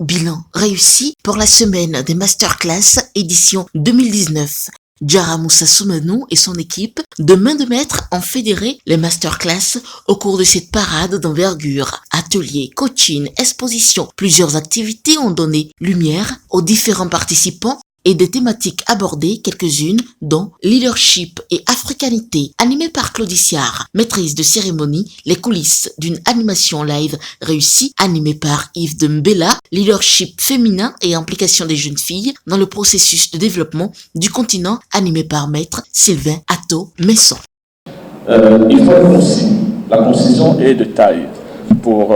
Bilan réussi pour la semaine des masterclass édition 2019. Diarra Moussa Soumanou et son équipe, de main de maître, ont fédéré les masterclass au cours de cette parade d'envergure. Ateliers, coaching, expositions, plusieurs activités ont donné lumière aux différents participants et des thématiques abordées, quelques-unes, dont leadership et africanité, animée par Claudie Siard, maîtrise de cérémonie, les coulisses d'une animation live réussie, animée par Yves Dembella, leadership féminin et implication des jeunes filles dans le processus de développement du continent, animé par maître Sylvain Atto-Messon. Il faut être concis. La concision est de taille pour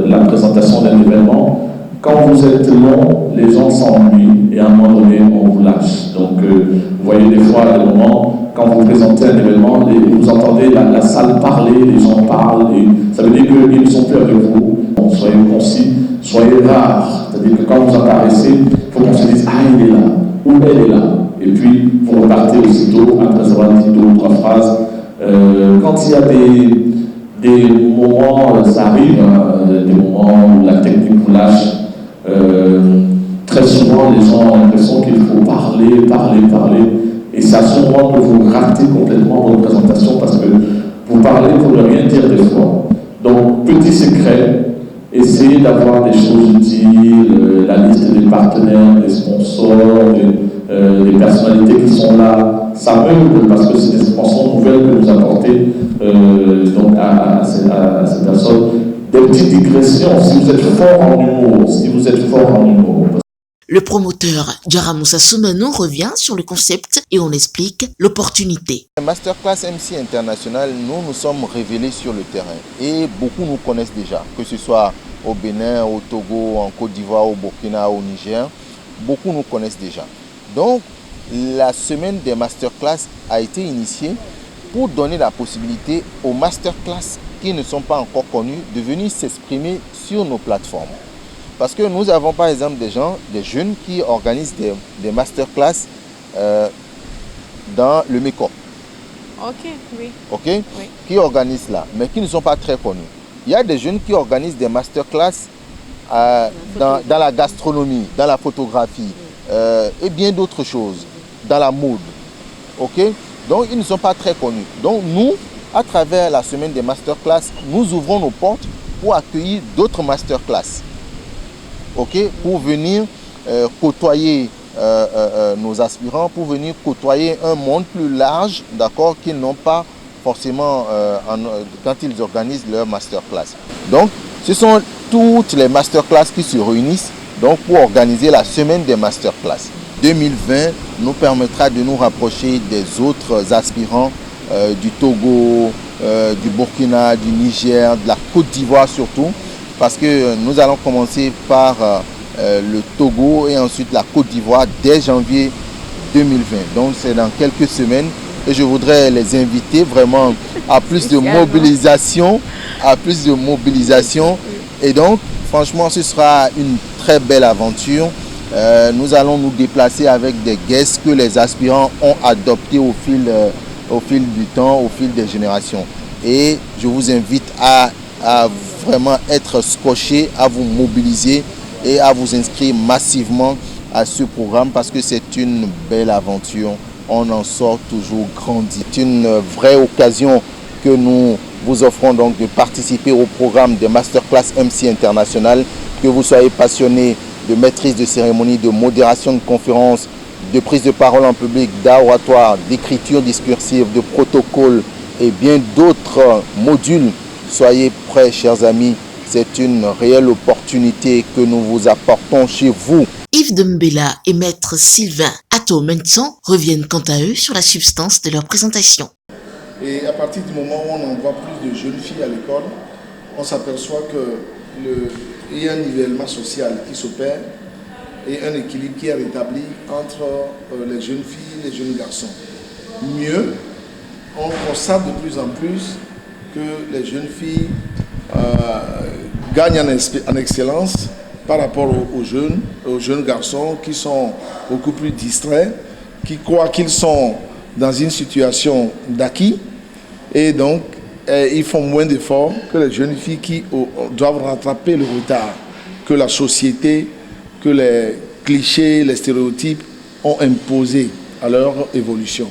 la présentation d'un événement. Quand vous êtes long, les gens s'ennuient et à un moment donné, on vous lâche. Donc, vous voyez des fois, à des moments, quand vous présentez un événement, vous entendez la salle parler, les gens parlent, et ça veut dire qu'ils ne sont plus avec vous. Donc, soyez concis, soyez rares. C'est-à-dire que quand vous apparaissez, il faut qu'on se dise « Ah, il est là » ou « Elle est là ». Et puis, vous repartez aussitôt, après avoir dit 2 ou 3 phrases. Quand il y a des moments, ça arrive, des moments où la technique vous lâche, très souvent les gens ont l'impression qu'il faut parler, et c'est à ce moment que vous ratez complètement votre présentation parce que vous parlez pour ne rien dire des fois. Donc, petit secret, essayez d'avoir des choses utiles, la liste des partenaires, des sponsors, des personnalités qui sont là. Ça m'aide parce que c'est des sponsors nouvelles que vous apportez donc à ces personnes. Des petites digressions, si vous êtes fort en humour, Le promoteur Diarra Moussa Soumanou revient sur le concept et on explique l'opportunité. Masterclass MC International, nous sommes révélés sur le terrain et beaucoup nous connaissent déjà, que ce soit au Bénin, au Togo, en Côte d'Ivoire, au Burkina, au Niger, beaucoup nous connaissent déjà. Donc, la semaine des masterclass a été initiée pour donner la possibilité aux masterclass qui ne sont pas encore connus de venir s'exprimer sur nos plateformes. Parce que nous avons par exemple des jeunes qui organisent des masterclass dans le Mekong. Ok, oui. Ok, oui. Qui organisent là, mais qui ne sont pas très connus. Il y a des jeunes qui organisent des masterclass dans la gastronomie, dans la photographie et bien d'autres choses, dans la mode. Ok, donc ils ne sont pas très connus. Donc nous, à travers la semaine des masterclass, nous ouvrons nos portes pour accueillir d'autres masterclass. Ok, pour venir côtoyer nos aspirants, pour venir côtoyer un monde plus large, d'accord, qu'ils n'ont pas forcément quand ils organisent leur masterclass. Donc, ce sont toutes les masterclass qui se réunissent donc, pour organiser la semaine des masterclass. 2020 nous permettra de nous rapprocher des autres aspirants du Togo, du Burkina, du Niger, de la Côte d'Ivoire surtout, parce que nous allons commencer par le Togo et ensuite la Côte d'Ivoire dès janvier 2020. Donc c'est dans quelques semaines et je voudrais les inviter vraiment à plus de mobilisation, et donc franchement ce sera une très belle aventure. Nous allons nous déplacer avec des guests que les aspirants ont adoptés au fil du temps, au fil des générations. Et je vous invite à vraiment être scotché, à vous mobiliser et à vous inscrire massivement à ce programme parce que c'est une belle aventure. On en sort toujours grandi. C'est une vraie occasion que nous vous offrons donc de participer au programme de Masterclass MC International. Que vous soyez passionné de maîtrise de cérémonie, de modération de conférences, de prise de parole en public, d'art oratoire, d'écriture discursive, de protocole et bien d'autres modules. Soyez prêts, chers amis. C'est une réelle opportunité que nous vous apportons chez vous. Yves Dembella et maître Sylvain Atto-Messon reviennent quant à eux sur la substance de leur présentation. Et à partir du moment où on envoie plus de jeunes filles à l'école, on s'aperçoit qu'il y a un nivellement social qui s'opère et un équilibre qui est rétabli entre les jeunes filles et les jeunes garçons. Mieux, on constate de plus en plus que les jeunes filles gagnent en excellence par rapport aux jeunes garçons qui sont beaucoup plus distraits, qui croient qu'ils sont dans une situation d'acquis et donc ils font moins d'efforts que les jeunes filles qui doivent rattraper le retard. que la société, que les clichés, les stéréotypes ont imposé à leur évolution.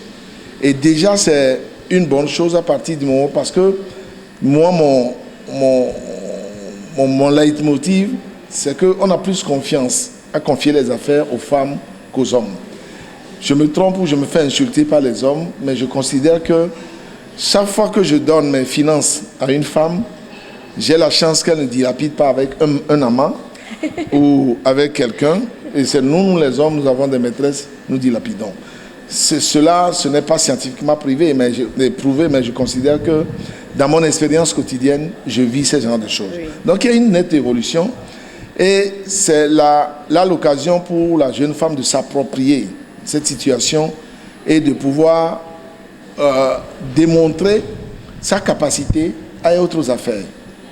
Et déjà, c'est une bonne chose à partir du moment, parce que moi, mon leitmotiv, c'est qu'on a plus confiance à confier les affaires aux femmes qu'aux hommes. Je me trompe ou je me fais insulter par les hommes, mais je considère que chaque fois que je donne mes finances à une femme, j'ai la chance qu'elle ne dilapide pas avec un amant ou avec quelqu'un. Et c'est nous, les hommes, nous avons des maîtresses, nous dilapidons. Cela, ce n'est pas scientifiquement prouvé, mais je considère que dans mon expérience quotidienne, je vis ce genre de choses. Oui. Donc il y a une nette évolution. Et c'est là l'occasion pour la jeune femme de s'approprier cette situation et de pouvoir démontrer sa capacité à être aux affaires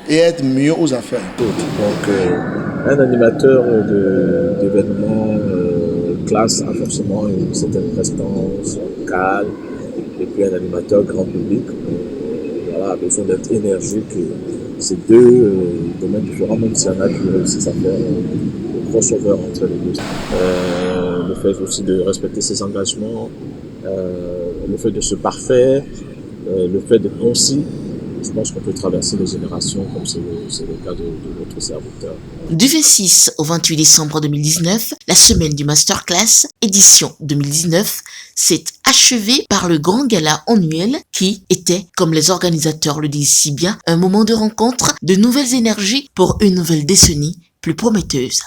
et être mieux aux affaires. Donc un animateur d'événements classe a forcément une certaine prestance, calme, et puis un animateur grand public a besoin d'être énergique. C'est deux domaines différents, même s'il y en a qui réussissent à faire le crossover entre les deux. Le fait aussi de respecter ses engagements, le fait de se parfaire, le fait d'être concis. Je pense qu'on peut traverser les générations comme c'est le cas de notre serviteur. Du 26 au 28 décembre 2019, la semaine du Masterclass, édition 2019, s'est achevée par le grand gala annuel qui était, comme les organisateurs le disent si bien, un moment de rencontre, de nouvelles énergies pour une nouvelle décennie plus prometteuse.